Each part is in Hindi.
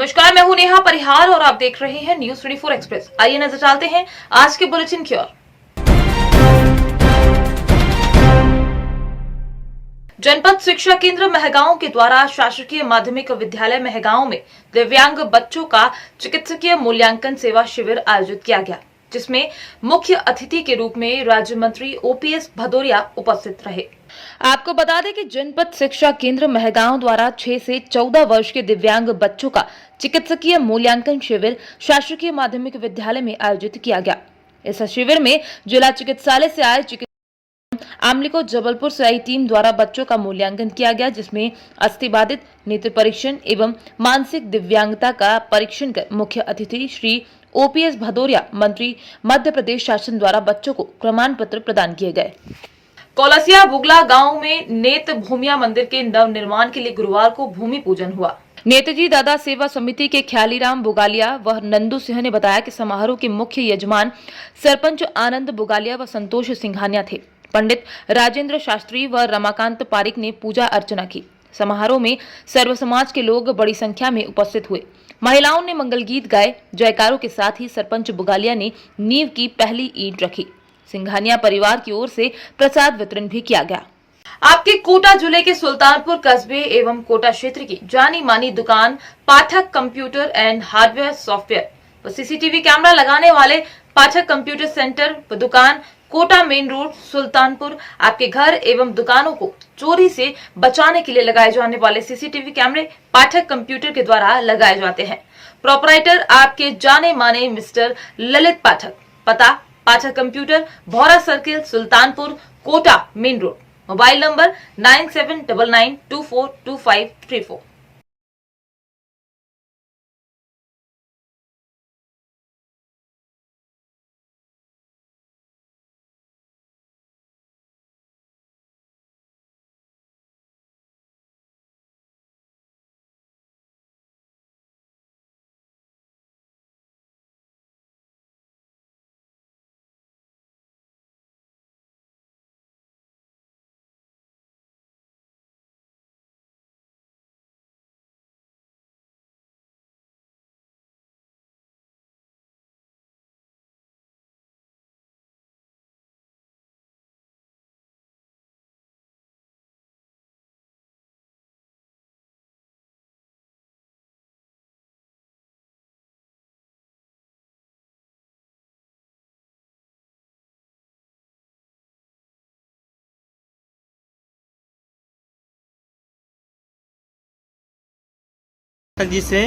नमस्कार, मैं हूं नेहा परिहार और आप देख रहे हैं न्यूज 24 एक्सप्रेस। आइए नजर डालते हैं आज के बुलेटिन की ओर। जनपद शिक्षा केंद्र महगांव के द्वारा शासकीय माध्यमिक विद्यालय महगांव में दिव्यांग बच्चों का चिकित्सकीय मूल्यांकन सेवा शिविर आयोजित किया गया, जिसमें मुख्य अतिथि के रूप में राज्य मंत्री ओपीएस भदौरिया उपस्थित रहे। आपको बता दें कि जनपद शिक्षा केंद्र महगांव द्वारा 6 से 14 वर्ष के दिव्यांग बच्चों का चिकित्सकीय मूल्यांकन शिविर शासकीय माध्यमिक विद्यालय में आयोजित किया गया। इस शिविर में जिला चिकित्सालय से आए आमलिको जबलपुर से आई टीम द्वारा बच्चों का मूल्यांकन किया गया, जिसमें अस्थिबाधित, नेत्र परीक्षण एवं मानसिक दिव्यांगता का परीक्षण कर मुख्य अतिथि श्री ओपीएस भदौरिया मंत्री मध्य प्रदेश शासन द्वारा बच्चों को प्रमाण पत्र प्रदान किए गए। कोलसिया बुगला गांव में नेत्र भूमिया मंदिर के नव निर्माण के लिए गुरुवार को भूमि पूजन हुआ। नेताजी दादा सेवा समिति के ख्यालीराम बुगालिया व नंदू सिंह ने बताया कि समारोह के मुख्य यजमान सरपंच आनंद बुगालिया व संतोष सिंघानिया थे। पंडित राजेंद्र शास्त्री व रमाकांत पारिक ने पूजा अर्चना की। समारोह में सर्व समाज के लोग बड़ी संख्या में उपस्थित हुए। महिलाओं ने मंगल गीत गाए। जयकारों के साथ ही सरपंच बुगालिया ने नींव की पहली ईंट रखी। सिंघानिया परिवार की ओर से प्रसाद वितरण भी किया गया। आपके कोटा जिले के सुल्तानपुर कस्बे एवं कोटा क्षेत्र की जानी मानी दुकान पाठक कंप्यूटर एंड हार्डवेयर सॉफ्टवेयर व सीसीटीवी कैमरा लगाने वाले पाठक कंप्यूटर सेंटर व दुकान कोटा मेन रोड सुल्तानपुर आपके घर एवं दुकानों को चोरी से बचाने के लिए लगाए जाने वाले सीसीटीवी कैमरे पाठक कंप्यूटर के द्वारा लगाए जाते हैं। प्रोपराइटर आपके जाने माने मिस्टर ललित पाठक। पता Pathak computer, Bhaura circle, Sultanpur, Kota main road. Mobile number 9799242534। Pathak ji से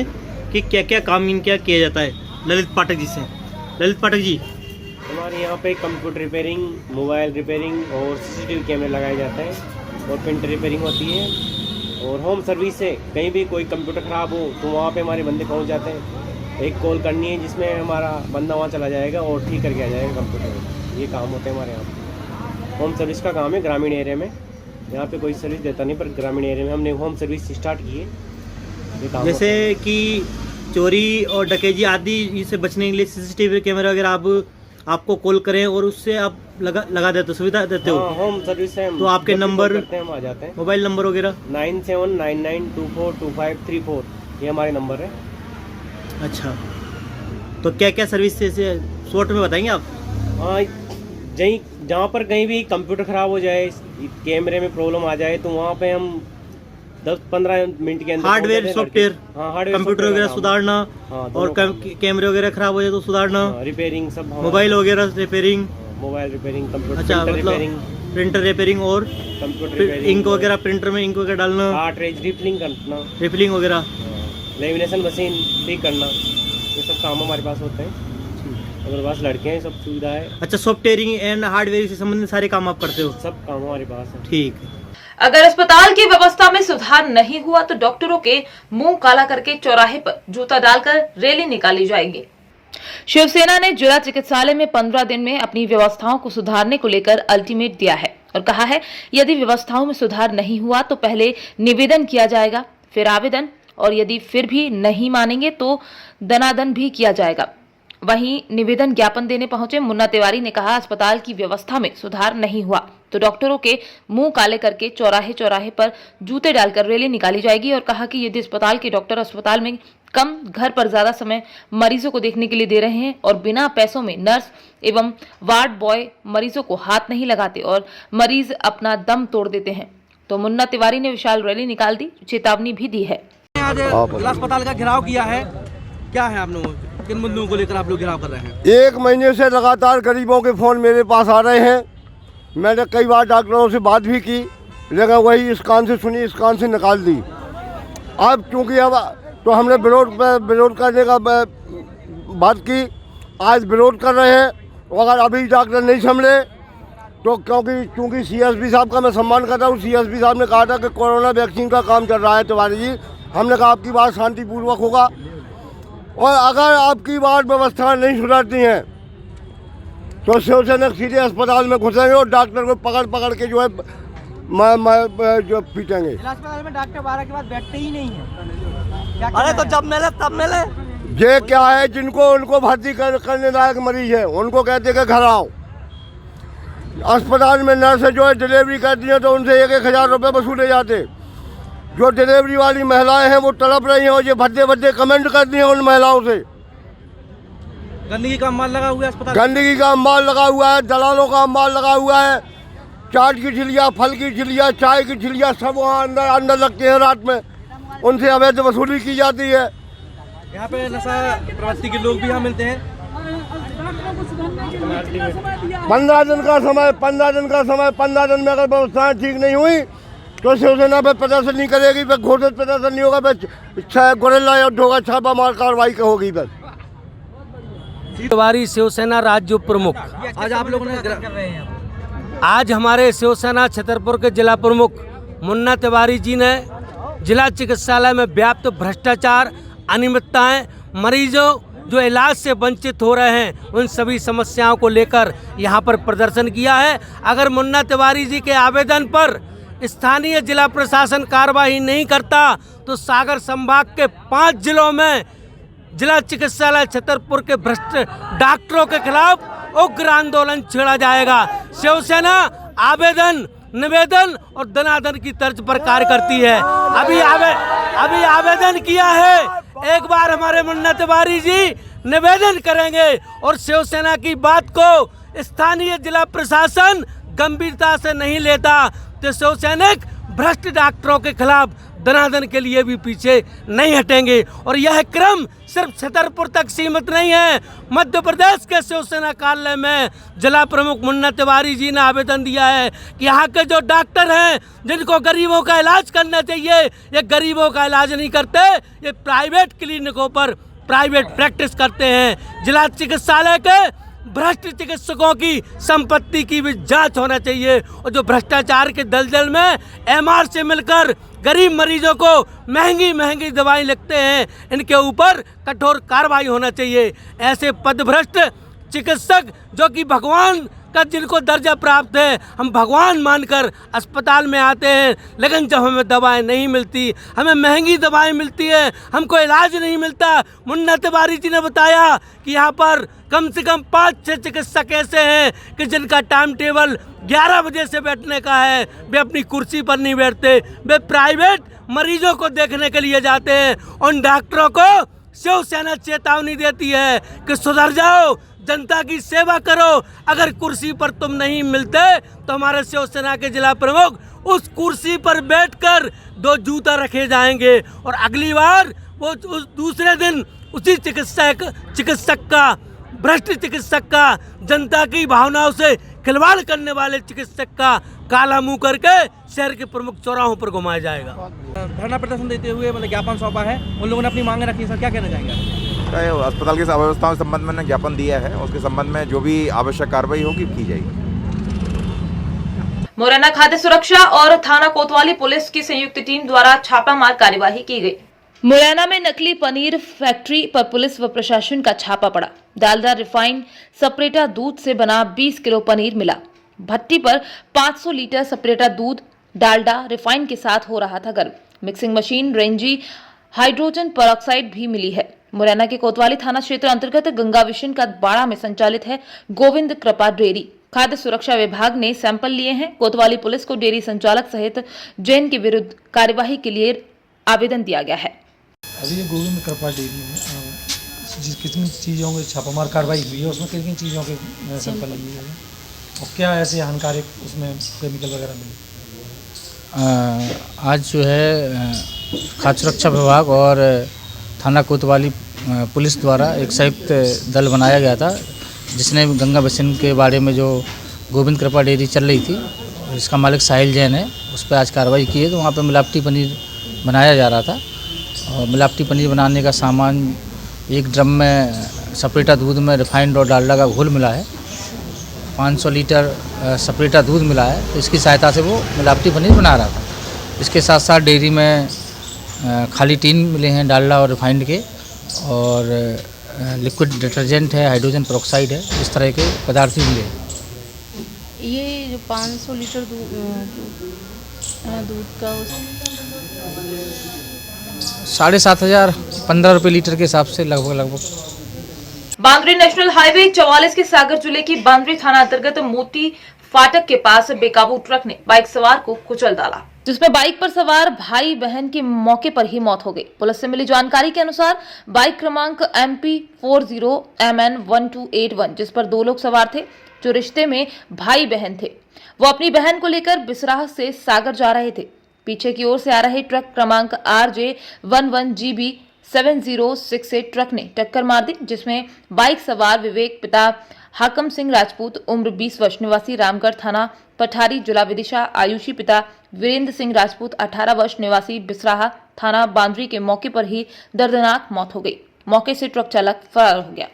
कि क्या क्या काम इनका किया जाता है। ललित पाठक जी से। ललित पाठक जी, हमारे यहाँ पे कंप्यूटर रिपेयरिंग, मोबाइल रिपेयरिंग और सीसीटीवी कैमरे लगाए जाते हैं और प्रिंटर रिपेयरिंग होती है और होम सर्विस से कहीं भी कोई कंप्यूटर ख़राब हो तो वहाँ पे हमारे बंदे पहुँच जाते हैं। एक कॉल करनी है जिसमें हमारा बंदा वहाँ चला जाएगा और ठीक करके आ जाएगा कंप्यूटर। ये काम होते हैं हमारे यहाँ। होम सर्विस का काम है ग्रामीण एरिया में। यहाँ पे कोई सर्विस देता नहीं, पर ग्रामीण एरिया में हमने होम सर्विस स्टार्ट की है। जैसे कि चोरी और डकैती आदि इससे बचने के लिए सीसीटीवी कैमरा वगैरह आपको कॉल करें और उससे आप लगा देते हो, सुविधा देते हो। होम सर्विस है। तो आपके नंबर हम आ जाते हैं। मोबाइल नंबर वगैरह 9799242534 ये हमारे नंबर है। अच्छा, तो क्या क्या सर्विस से शॉर्ट में बताएंगे आप? हाँ, जहाँ पर कहीं भी कंप्यूटर ख़राब हो जाए, कैमरे में प्रॉब्लम आ जाए तो वहाँ पे हम 10-15 मिनट के अंदर हार्डवेयर सॉफ्टवेयर, हार्डवेयर कंप्यूटर वगैरह सुधारना और कैमरे वगैरह खराब हो जाए तो सुधारना, रिपेयरिंग सब, मोबाइल वगैरह रिपेयरिंग, मोबाइल रिपेयरिंग, कंप्यूटर अच्छा रिपेयरिंग, प्रिंटर रिपेयरिंग और कंप्यूटर रिपेयरिंग, इंक वगैरह प्रिंटर में इंक वगैरह डालना, कार्ट्रिज रिफिलिंग करना, रिफिलिंग वगैरह, लेमिनेशन मशीन ठीक करना, ये सब काम हमारे पास होते हैं। हमारे पास लड़के हैं, सब सुविधा है। अच्छा, सॉफ्टवेयरिंग एंड हार्डवेयर से संबंधित सारे काम आप करते हो? सब काम हमारे पास है। ठीक है। अगर अस्पताल की व्यवस्था में सुधार नहीं हुआ तो डॉक्टरों के मुंह काला करके चौराहे पर जूता डालकर रैली निकाली जाएगी। शिवसेना ने जिला चिकित्सालय में 15 दिन में अपनी व्यवस्थाओं को सुधारने को लेकर अल्टीमेट दिया है और कहा है यदि व्यवस्थाओं में सुधार नहीं हुआ तो पहले निवेदन किया जाएगा, फिर आवेदन, और यदि फिर भी नहीं मानेंगे तो दनादन भी किया जाएगा। वहीं निवेदन ज्ञापन देने पहुंचे मुन्ना तिवारी ने कहा अस्पताल की व्यवस्था में सुधार नहीं हुआ तो डॉक्टरों के मुंह काले करके चौराहे चौराहे पर जूते डालकर रैली निकाली जाएगी और कहा कि यदि अस्पताल के डॉक्टर अस्पताल में कम, घर पर ज्यादा समय मरीजों को देखने के लिए दे रहे हैं और बिना पैसों में नर्स एवं वार्ड बॉय मरीजों को हाथ नहीं लगाते और मरीज अपना दम तोड़ देते हैं। तो मुन्ना तिवारी ने विशाल रैली निकाल दी, चेतावनी भी दी है। आज जिला अस्पताल का घेराव किया है, क्या है आप लोगों किन मुद्दों को लेकर आप लोग घेराव कर रहे हैं? 1 महीने से लगातार गरीबों के फ़ोन मेरे पास आ रहे हैं। मैंने कई बार डॉक्टरों से बात भी की, लेकिन वही इस कान से सुनी, इस कान से निकाल दी। अब चूँकि अब तो हमने विरोध करने का बात की, आज विरोध कर रहे हैं। अगर अभी डॉक्टर नहीं संभले तो चूँकि CSP साहब का मैं सम्मान करता हूँ, CSP साहब ने कहा था कि कोरोना वैक्सीन का काम चल रहा है तिवारी जी। हमने कहा आपकी बात शांतिपूर्वक होगा और अगर आपकी बात व्यवस्था नहीं सुधरती हैं तो शिवसेना सीधे अस्पताल में घुसेंगे और डॉक्टर को पकड़ के जो है जो पीटेंगे। अस्पताल में डॉक्टर 12 के बाद बैठते ही नहीं है। अरे तो जब मिले तब मिले। ये क्या है, जिनको उनको भर्ती करने लायक मरीज है उनको कहते कि घर आओ। अस्पताल में नर्स जो है डिलीवरी करती हैं तो उनसे 1,000 रुपये वसूले जाते। जो डिलीवरी वाली महिलाएं हैं वो तड़प रही हैं और ये भद्दे कमेंट करती हैं उन महिलाओं से। गंदगी का माल लगा हुआ है अस्पताल, गंदगी का माल लगा हुआ है, दलालों का माल लगा हुआ है। चाट की ठिलिया, फल की ठिलिया, चाय की ठिलिया सब वहाँ अंदर लगते हैं रात में, उनसे अवैध वसूली की जाती है। यहाँ पे नशा प्रवृत्ति के लोग भी यहाँ मिलते हैं। 15 दिन का समय 15 दिन में अगर व्यवस्थाएं ठीक नहीं हुई तो शिवसेना पे प्रदर्शन नहीं करेगी, फिर घोषित प्रदर्शन नहीं होगा, फिर गोरेला युद्ध होगा, छापा मार कार्रवाई होगी। बस तिवारी शिवसेना राज्य प्रमुख। आज आप लोगों ने आज हमारे शिवसेना छतरपुर के जिला प्रमुख मुन्ना तिवारी जी ने जिला चिकित्सालय में व्याप्त भ्रष्टाचार, अनियमितताएं, मरीजों जो इलाज से वंचित हो रहे हैं उन सभी समस्याओं को लेकर यहां पर प्रदर्शन किया है। अगर मुन्ना तिवारी जी के आवेदन पर स्थानीय जिला प्रशासन कार्रवाई नहीं करता तो सागर संभाग के 5 जिलों में जिला चिकित्सालय छतरपुर के भ्रष्ट डॉक्टरों के खिलाफ उग्र आंदोलन छेड़ा जाएगा। शिवसेना आवेदन, निवेदन और दनादन की तर्ज पर कार्य करती है। अभी आवेदन किया है, एक बार हमारे मुन्ना तिवारी जी निवेदन करेंगे और शिवसेना की बात को स्थानीय जिला प्रशासन गंभीरता से नहीं लेता तो शिवसैनिक भ्रष्ट डॉक्टरों के खिलाफ दनादन के लिए भी पीछे नहीं हटेंगे। और यह क्रम सिर्फ छतरपुर तक सीमित नहीं है। मध्य प्रदेश के शिवसेना कार्यालय में जिला प्रमुख मुन्ना तिवारी जी ने आवेदन दिया है कि यहाँ के जो डॉक्टर हैं जिनको गरीबों का इलाज करना चाहिए, ये गरीबों का इलाज नहीं करते, ये प्राइवेट क्लिनिकों पर प्राइवेट प्रैक्टिस करते हैं। जिला चिकित्सालय के भ्रष्ट चिकित्सकों की संपत्ति की भी जांच होना चाहिए और जो भ्रष्टाचार के दलदल में MR से मिलकर गरीब मरीजों को महंगी दवाई लिखते हैं, इनके ऊपर कठोर कार्रवाई होना चाहिए। ऐसे पदभ्रष्ट चिकित्सक जो कि भगवान का जिनको दर्जा प्राप्त है, हम भगवान मानकर अस्पताल में आते हैं, लेकिन जब हमें दवाएं नहीं मिलती, हमें महंगी दवाएं मिलती है, हमको इलाज नहीं मिलता। मुन्ना तिवारी जी ने बताया कि यहाँ पर कम से कम 5-6 चिकित्सक ऐसे हैं कि जिनका टाइम टेबल 11 बजे से बैठने का है, वे अपनी कुर्सी पर नहीं बैठते, वे प्राइवेट मरीजों को देखने के लिए जाते हैं। उन डॉक्टरों को शिवसेना चेतावनी देती है कि सुधर जाओ, जनता की सेवा करो। अगर कुर्सी पर तुम नहीं मिलते तो हमारे शिवसेना के जिला प्रमुख उस कुर्सी पर बैठकर 2 जूता रखे जाएंगे और अगली बार वो उस दूसरे दिन उसी चिकित्सक का, भ्रष्ट चिकित्सक का, जनता की भावनाओं से खिलवाड़ करने वाले चिकित्सक का काला मुंह करके शहर के प्रमुख चौराहों पर घुमाया जाएगा। धरना प्रदर्शन देते हुए मतलब ज्ञापन सौंपा है, उन लोगों ने अपनी मांगे रखी, सर क्या कहना चाहेंगे? अस्पताल की अव्यवस्थाओं के संबंध में ज्ञापन दिया है, उसके संबंध में जो भी आवश्यक कार्रवाई होगी की जाएगी। मुरैना खाद्य सुरक्षा और थाना कोतवाली पुलिस की संयुक्त टीम द्वारा छापामार कार्यवाही की गई। मुरैना में नकली पनीर फैक्ट्री पर पुलिस व प्रशासन का छापा पड़ा। डालडा रिफाइंड सपरेटा दूध से बना 20 किलो पनीर मिला। भट्टी पर 500 लीटर सपरेटा दूध डालडा रिफाइंड के साथ हो रहा था गर्म। Mixing machine, Renzi, hydrogen peroxide भी मिली है। मुरैना के कोतवाली थाना क्षेत्र अंतर्गत गंगाविशन का बाड़ा में संचालित है गोविंद कृपा डेयरी। खाद्य सुरक्षा विभाग ने सैंपल लिए हैं। कोतवाली पुलिस को डेयरी संचालक सहित जैन के विरुद्ध कार्यवाही के लिए आवेदन दिया गया है। अभी ये गोविंद कृपा डेयरी में कितनी चीज़ों की छापामार कार्रवाई हुई है, उसमें किन किन चीज़ों के सैंपल लिए हैं और क्या ऐसे हानिकारक उसमें केमिकल वगैरह मिले? आज जो है खाद्य सुरक्षा विभाग और थाना कोतवाली पुलिस द्वारा एक संयुक्त दल बनाया गया था, जिसने गंगा बेसिन के बारे में जो गोविंद कृपा डेयरी चल रही थी, इसका मालिक साहिल जैन है, उस पर आज कार्रवाई की है। तो वहाँ पर मिलावटी पनीर बनाया जा रहा था और मिलावटी पनीर बनाने का सामान एक ड्रम में सपरेटा दूध में रिफाइंड और डालडा का घोल मिला है, 500 लीटर सपरेटा दूध मिला है। तो इसकी सहायता से वो मिलावटी पनीर बना रहा था। इसके साथ साथ डेयरी में खाली टीन मिले हैं डालडा और रिफाइंड के, और लिक्विड डिटर्जेंट है, हाइड्रोजन पेरोक्साइड है, इस तरह के पदार्थ भी मिले हैं। ये जो 500 लीटर दूध का 7,500 15 रुपये लीटर के हिसाब से लगभग। बांद्री नेशनल हाईवे 44 के सागर जिले की बांद्री थाना अंतर्गत मोती फाटक के पास बेकाबू ट्रक ने बाइक सवार को कुचल डाला, जिसमें बाइक पर सवार भाई बहन की मौके पर ही मौत हो गई। पुलिस से मिली जानकारी के अनुसार बाइक क्रमांक MP40MN1281, जिस पर 2 लोग सवार थे जो रिश्ते में भाई बहन थे, वो अपनी बहन को लेकर बिसराह से सागर जा रहे थे। पीछे की ओर से आ रहे ट्रक क्रमांक RJ11GB7068 ट्रक ने टक्कर मार दी, जिसमें बाइक सवार विवेक पिता हाकम सिंह राजपूत उम्र 20 वर्ष निवासी रामगढ़ थाना पठारी जिला विदिशा, आयुषी पिता वीरेंद्र सिंह राजपूत 18 वर्ष निवासी बिसराहा थाना बांद्री के मौके पर ही दर्दनाक मौत हो गई। मौके से ट्रक चालक फरार हो गया।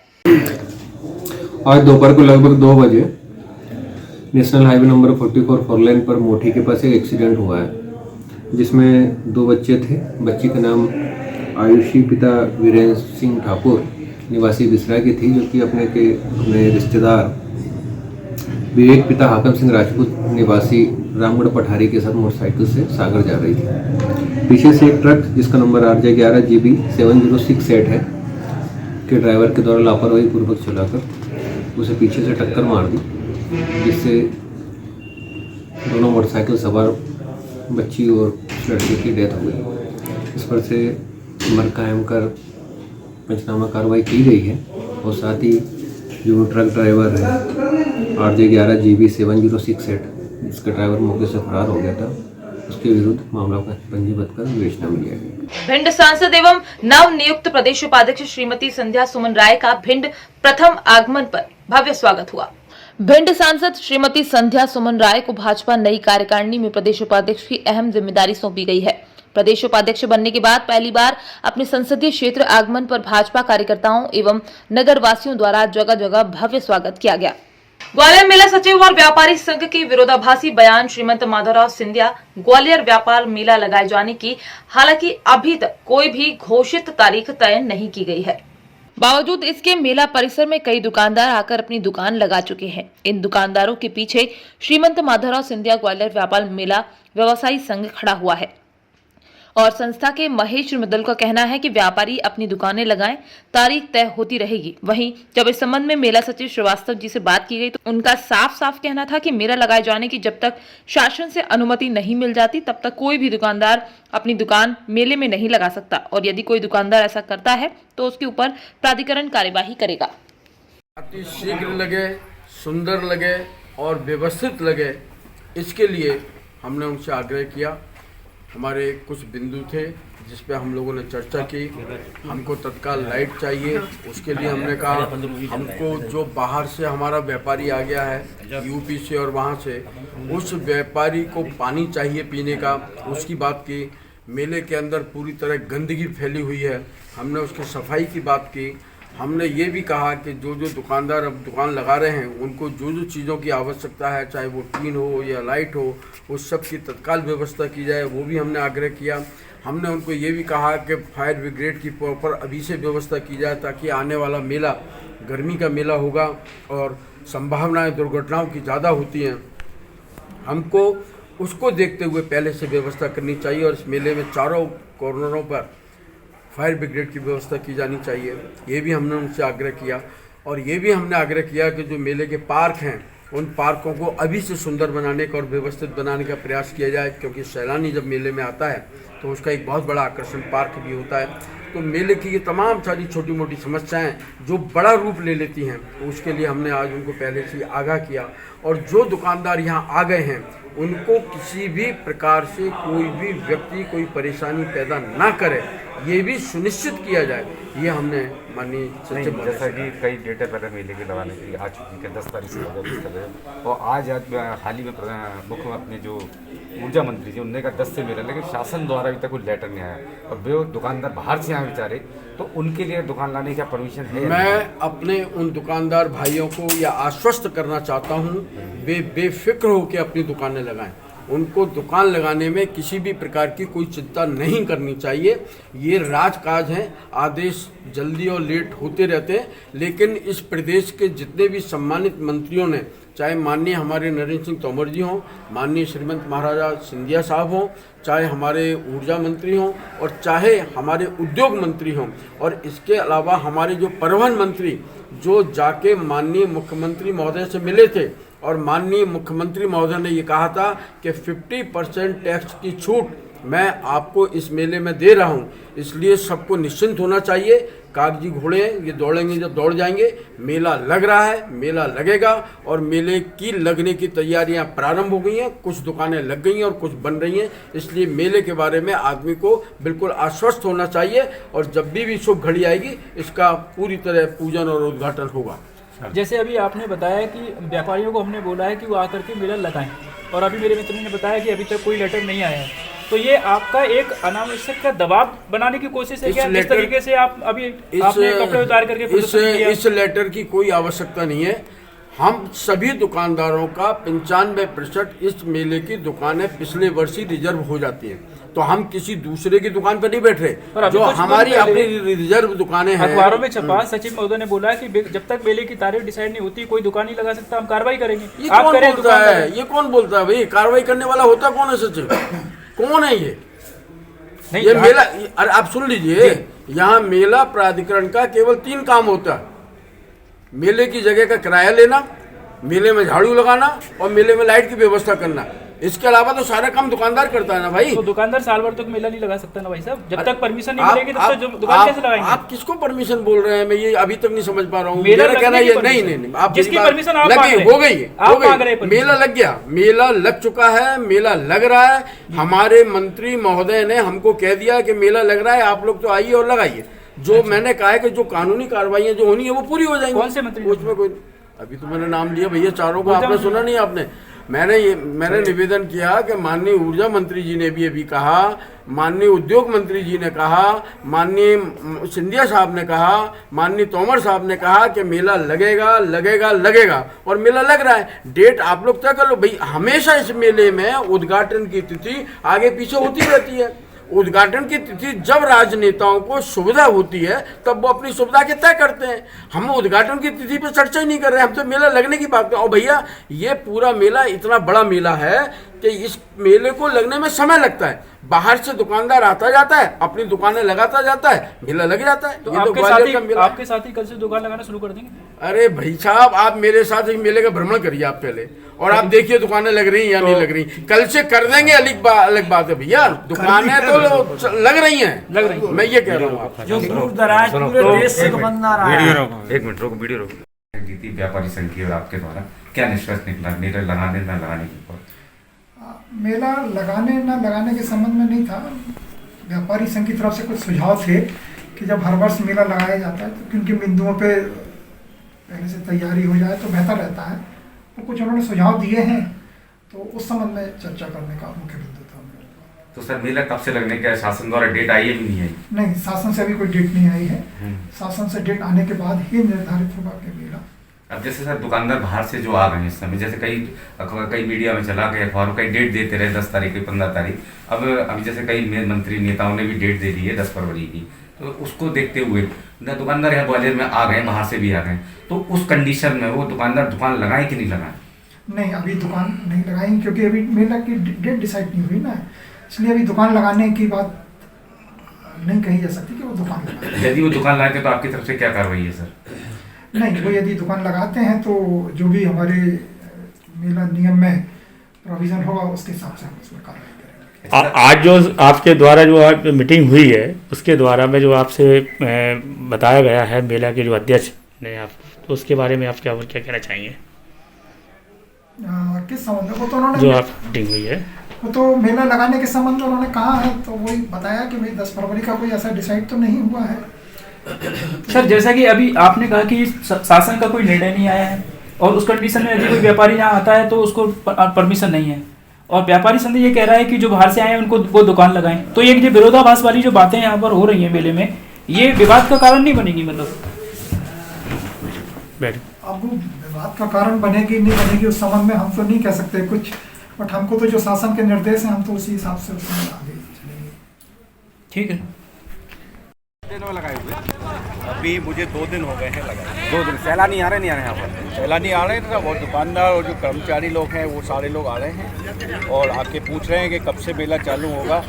आज दोपहर को लगभग 2 बजे national highway number 44 four lane पर मोठी के पास एक एक्सीडेंट हुआ है, जिसमें 2 बच्चे थे। बच्ची का नाम आयुषी पिता वीरेंद्र सिंह ठाकुर निवासी बिसरा की थी, जो कि अपने रिश्तेदार विवेक पिता हाकम सिंह राजपूत निवासी रामगढ़ पठारी के साथ मोटरसाइकिल से सागर जा रही थी। पीछे से एक ट्रक जिसका नंबर RJ11GB7068 है के ड्राइवर के द्वारा लापरवाही पूर्वक चलाकर उसे पीछे से टक्कर मार दी, जिससे दोनों मोटरसाइकिल सवार बच्ची और लड़के की डेथ हो गई। इस पर से उम्र कायम कर पंचनामा कार्रवाई की गई है, और साथ ही जो ट्रक ड्राइवर है RJ11GB7068, जिसका ड्राइवर मौके से फरार हो गया था, उसके विरुद्ध मामला पंजीबद्ध कर विवेचना में लिया गया। भिंड सांसद एवं नव नियुक्त प्रदेश उपाध्यक्ष श्रीमती संध्या सुमन राय का भिंड प्रथम आगमन पर भव्य स्वागत हुआ। भिंड सांसद श्रीमती संध्या सुमन राय को भाजपा नई कार्यकारिणी में प्रदेश उपाध्यक्ष की अहम जिम्मेदारी सौंपी गई है। प्रदेश उपाध्यक्ष बनने के बाद पहली बार अपने संसदीय क्षेत्र आगमन पर भाजपा कार्यकर्ताओं एवं नगर वासियों द्वारा जगह जगह भव्य स्वागत किया गया। ग्वालियर मेला सचिव और व्यापारी संघ के विरोधाभासी बयान श्रीमंत माधवराव सिंधिया ग्वालियर व्यापार मेला लगाए जाने की हालांकि अभी तक कोई भी घोषित तारीख तय नहीं की गई है। बावजूद इसके मेला परिसर में कई दुकानदार आकर अपनी दुकान लगा चुके हैं। इन दुकानदारों के पीछे श्रीमंत माधवराव सिंधिया ग्वालियर व्यापार मेला व्यवसायी संघ खड़ा हुआ है और संस्था के महेश मृदल का कहना है कि व्यापारी अपनी दुकानें लगाएं, तारीख तय होती रहेगी। वहीं जब इस संबंध में मेला सचिव श्रीवास्तव जी से बात की गई तो उनका साफ साफ कहना था कि मेला लगाए जाने की जब तक शासन से अनुमति नहीं मिल जाती तब तक कोई भी दुकानदार अपनी दुकान मेले में नहीं लगा सकता, और यदि कोई दुकानदार ऐसा करता है तो उसके ऊपर प्राधिकरण कार्यवाही करेगा। अति शीघ्र लगे, सुंदर लगे और व्यवस्थित लगे, इसके लिए हमने उनसे आग्रह किया। हमारे कुछ बिंदु थे जिस पे हम लोगों ने चर्चा की। हमको तत्काल लाइट चाहिए, उसके लिए हमने कहा हमको जो बाहर से हमारा व्यापारी आ गया है यूपी से और वहाँ से, उस व्यापारी को पानी चाहिए पीने का, उसकी बात की। मेले के अंदर पूरी तरह गंदगी फैली हुई है, हमने उसकी सफाई की बात की। हमने ये भी कहा कि जो जो दुकानदार अब दुकान लगा रहे हैं उनको जो जो चीज़ों की आवश्यकता है, चाहे वो टीन हो या लाइट हो, उस सब की तत्काल व्यवस्था की जाए, वो भी हमने आग्रह किया। हमने उनको ये भी कहा कि फायर ब्रिगेड की प्रॉपर अभी से व्यवस्था की जाए, ताकि आने वाला मेला गर्मी का मेला होगा और संभावनाएं दुर्घटनाओं की ज़्यादा होती हैं, हमको उसको देखते हुए पहले से व्यवस्था करनी चाहिए। और इस मेले में चारों कॉर्नरों पर फायर ब्रिगेड की व्यवस्था की जानी चाहिए, ये भी हमने उनसे आग्रह किया। और ये भी हमने आग्रह किया कि जो मेले के पार्क हैं उन पार्कों को अभी से सुंदर बनाने का और व्यवस्थित बनाने का प्रयास किया जाए, क्योंकि सैलानी जब मेले में आता है तो उसका एक बहुत बड़ा आकर्षण पार्क भी होता है। तो मेले की ये तमाम सारी छोटी मोटी समस्याएं जो बड़ा रूप ले लेती हैं, तो उसके लिए हमने आज उनको पहले से आगाह किया। और जो दुकानदार यहाँ आ गए हैं उनको किसी भी प्रकार से कोई भी व्यक्ति कोई परेशानी पैदा ना करे, ये भी सुनिश्चित किया जाए, ये हमने माननीय सचिव जैसा कि कई डेटा पहले मेले के लगाने के लिए आ चुकी है 10 तारीख से 20 तक, और आज हाल ही में मुख्य अपने जो ऊर्जा मंत्री जी उनने कहा 10 से मेला, लेकिन शासन द्वारा अभी तक कोई लेटर नहीं आया। और वे दुकानदार बाहर से आए बेचारे, तो उनके लिए दुकान लाने का परमिशन है? मैं अपने उन दुकानदार भाइयों को यह आश्वस्त करना चाहता हूँ, वे बेफिक्र होकर अपनी दुकानें लगाएं। उनको दुकान लगाने में किसी भी प्रकार की कोई चिंता नहीं करनी चाहिए। ये राजकाज हैं, आदेश जल्दी और लेट होते रहते हैं, लेकिन इस प्रदेश के जितने भी सम्मानित मंत्रियों ने, चाहे माननीय हमारे नरेंद्र सिंह तोमर जी हों, माननीय श्रीमंत महाराजा सिंधिया साहब हों, चाहे हमारे ऊर्जा मंत्री हों और चाहे हमारे उद्योग मंत्री हों, और इसके अलावा हमारे जो परिवहन मंत्री जो जाके माननीय मुख्यमंत्री महोदय से मिले थे, और माननीय मुख्यमंत्री महोदय ने ये कहा था कि 50% टैक्स की छूट मैं आपको इस मेले में दे रहा हूँ, इसलिए सबको निश्चिंत होना चाहिए। कागजी घोड़े हैं, ये दौड़ेंगे जब दौड़ जाएंगे। मेला लग रहा है, मेला लगेगा, और मेले की लगने की तैयारियां प्रारंभ हो गई हैं, कुछ दुकानें लग गई हैं और कुछ बन रही हैं। इसलिए मेले के बारे में आदमी को बिल्कुल आश्वस्त होना चाहिए, और जब भी शुभ घड़ी आएगी इसका पूरी तरह पूजन और उद्घाटन होगा। जैसे अभी आपने बताया कि व्यापारियों को हमने बोला है कि वो आकर के मेला लगाएं, और अभी मेरे मित्र ने बताया कि अभी तक कोई लेटर नहीं आया है, तो ये आपका एक अनावश्यक का दबाव बनाने की कोशिश है क्या? इस तरीके से आप अभी आपने कपड़े उतार करके इस लेटर की कोई आवश्यकता नहीं है। हम सभी दुकानदारों का 95% इस मेले की दुकानें पिछले वर्ष ही रिजर्व हो जाती हैं, तो हम किसी दूसरे की दुकान पर नहीं बैठ रहे। जो हमारी अपनी रिजर्व दुकानें हैं, अखबारों में छपा, सचिव महोदय ने बोला कि जब तक मेले की तारीख डिसाइड नहीं होती कोई दुकान नहीं लगा सकता, हम कार्रवाई करेंगे। ये कौन बोलता है? ये कौन बोलता है भाई? कार्रवाई करने वाला होता कौन है? सचिव कौन है ये? ये मेला, अरे आप सुन लीजिए, यहाँ मेला प्राधिकरण का केवल 3 काम होता है: मेले की जगह का किराया लेना, मेले में झाड़ू लगाना और मेले में लाइट की व्यवस्था करना। इसके अलावा तो सारा काम दुकानदार करता है ना भाई। तो दुकानदार साल भर तक मेला नहीं लगा सकता ना भाई साहब, जब तक परमिशन नहीं मिलेगी तब तक दुकान कैसे लगाएंगे? आप किसको परमिशन बोल रहे हैं? मैं ये अभी तक नहीं समझ पा रहा हूँ। मेरा कहना ये नहीं, आप जिसकी परमिशन आप हो गई, मेला लग गया, मेला लग चुका है, मेला लग रहा है। हमारे मंत्री महोदय ने हमको कह दिया कि मेला लग रहा है, आप लोग तो आइए और लगाइए। जो मैंने कहा है कि जो कानूनी कार्रवाई जो होनी है वो पूरी हो जाएंगी। कौन से मंत्री? उसमें कोई, अभी तो मैंने नाम लिया भैया चारों का, आपने सुना नहीं? आपने मैंने निवेदन किया कि माननीय ऊर्जा मंत्री जी ने भी अभी कहा, माननीय उद्योग मंत्री जी ने कहा, माननीय सिंधिया साहब ने कहा, माननीय तोमर साहब ने कहा कि मेला लगेगा लगेगा लगेगा, और मेला लग रहा है। डेट आप लोग तय कर लो भाई। हमेशा इस मेले में उद्घाटन की तिथि आगे पीछे होती रहती है। उद्घाटन की तिथि जब राजनेताओं को सुविधा होती है तब वो अपनी सुविधा के तय करते हैं। हम उद्घाटन की तिथि पे चर्चा ही नहीं कर रहे हैं, हम तो मेला लगने की बात कर रहे हैं। और भैया ये पूरा मेला इतना बड़ा मेला है कि इस मेले को लगने में समय लगता है। बाहर से दुकानदार आता जाता है, अपनी दुकानें लगाता जाता है, मेला लग जाता है। तो ये आपके साथ ही कल से दुकान लगाना शुरू कर देंगे? अरे भाई साहब, आप मेरे साथ एक मेले का भ्रमण करिए आप पहले, और आप देखिए दुकानें लग रही हैं या नहीं लग रही। कल से कर देंगे, अलग बात है भैया। दुकानें तो लग रही हैं, मैं ये कह रहा हूँ। जो दूर दराज पूरे देश से दुकानदार आए हैं। एक मिनट रोको, वीडियो रोको। जीती व्यापारी संघ की और आपके द्वारा क्या निष्कर्ष निकला मेला लगाने न लगाने के ऊपर? मेला लगाने न लगाने के संबंध में नहीं था। व्यापारी संघ की तरफ से कुछ सुझाव थे कि जब हर वर्ष मेला लगाया जाता है तो किन किन बिंदुओं पे पहले से तैयारी हो जाए तो बेहतर रहता है। तो कुछ उन्होंने सुझाव दिए हैं, तो उस संबंध में चर्चा करने का मुख्य बिंदु था। तो सर मेला कब से लगने का शासन द्वारा डेट आई है भी नहीं आई? नहीं, शासन से अभी कोई डेट नहीं आई है। शासन से डेट आने के बाद ही निर्धारित होगा कि मेला। अब जैसे सर दुकानदार बाहर से जो आ रहे हैं इस समय, जैसे कई मीडिया में चला गया, अखबारों कई डेट देते रहे 10 तारीख की 15 तारीख। अब अभी जैसे कई मंत्री नेताओं ने भी डेट दे दी है 10 फरवरी की, तो उसको देखते हुए दुकानदार यहाँ ग्वालियर में आ गए, बाहर से भी आ गए, तो उस कंडीशन में वो दुकानदार दुकान लगाए कि नहीं लगाए? नहीं, अभी दुकान नहीं लगाएंगे क्योंकि अभी मेला की डेट डिसाइड नहीं हुई ना, इसलिए अभी दुकान लगाने की बात नहीं कही जा सकती कि वो दुकान लगाए। यदि वो दुकान लगाते तो आपकी तरफ से क्या कार्रवाई है सर? नहीं, वो यदि दुकान लगाते हैं तो जो भी हमारे मेला नियम में प्रोविजन होगा उसके हिसाब से हम उसमें कार्रवाई करेंगे। आज जो आपके द्वारा जो आज मीटिंग हुई है उसके द्वारा में जो आपसे बताया गया है मेला के जो अध्यक्ष ने आप, तो उसके बारे में आप क्या कहना चाहेंगे? किस संबंध में? वो तो उन्होंने जो आप मीटिंग हुई है वो तो मेला लगाने के संबंध में उन्होंने कहा है, तो वही बताया कि भाई 10 फरवरी का कोई ऐसा डिसाइड तो नहीं हुआ है। सर जैसा कि अभी आपने कहा कि शासन का कोई निर्णय नहीं आया है और उस कंडीशन में यदि कोई व्यापारी यहाँ आता है तो उसको परमिशन नहीं है, और व्यापारी संघ ये कह रहा है कि जो बाहर से आए हैं उनको वो दुकान लगाएं, तो ये विरोधाभास वाली जो बातें यहाँ पर हो रही हैं मेले में, ये विवाद का कारण नहीं बनेगी? मतलब अब विवाद का कारण बनेगी नहीं बनेगी उस संबंध में हम तो नहीं कह सकते कुछ, बट हमको तो जो शासन के निर्देश हैं हम तो उसी हिसाब से उसमें आगे चलेंगे। ठीक है। लगाए हुए अभी मुझे 2 दिन हो गए हैं लगाए। 2 दिन सैलानी आ रहे नहीं आ रहे? यहाँ पर सैलानी आ रहे हैं, और दुकानदार और जो कर्मचारी लोग हैं वो सारे लोग आ रहे हैं और आके पूछ रहे हैं कि कब से मेला चालू होगा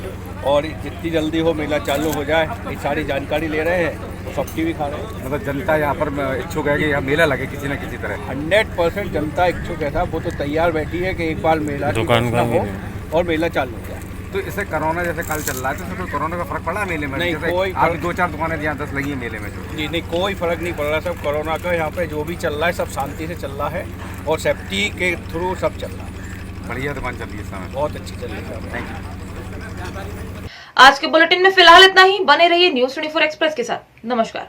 और जितनी जल्दी हो मेला चालू हो जाए, ये सारी जानकारी ले रहे हैं, सब्जी भी खा रहे हैं। मतलब जनता यहाँ पर इच्छुक है कि यहाँ मेला लगे किसी न किसी तरह? 100% जनता इच्छुक है साहब, वो तो तैयार बैठी है कि एक बार मेला दुकान हो और मेला चालू हो जाए। तो इससे कोरोना जैसे कल चल रहा है तो इससे कोई कोरोना का फर्क पड़ा मेले में? नहीं, कोई आप 2-4 दुकानें यहाँ 10 लगी है मेले में जो। जी नहीं, कोई फर्क नहीं पड़ रहा। सब कोरोना का यहाँ पे जो भी चल रहा है सब शांति से चल रहा है और सेफ्टी के थ्रू सब चल रहा है। बढ़िया दुकान चल रही है इस समय, बहुत अच्छी चल रही है। Thank you. आज के बुलेटिन में फिलहाल इतना ही। बने रहिए न्यूज़ 24 एक्सप्रेस के साथ। नमस्कार।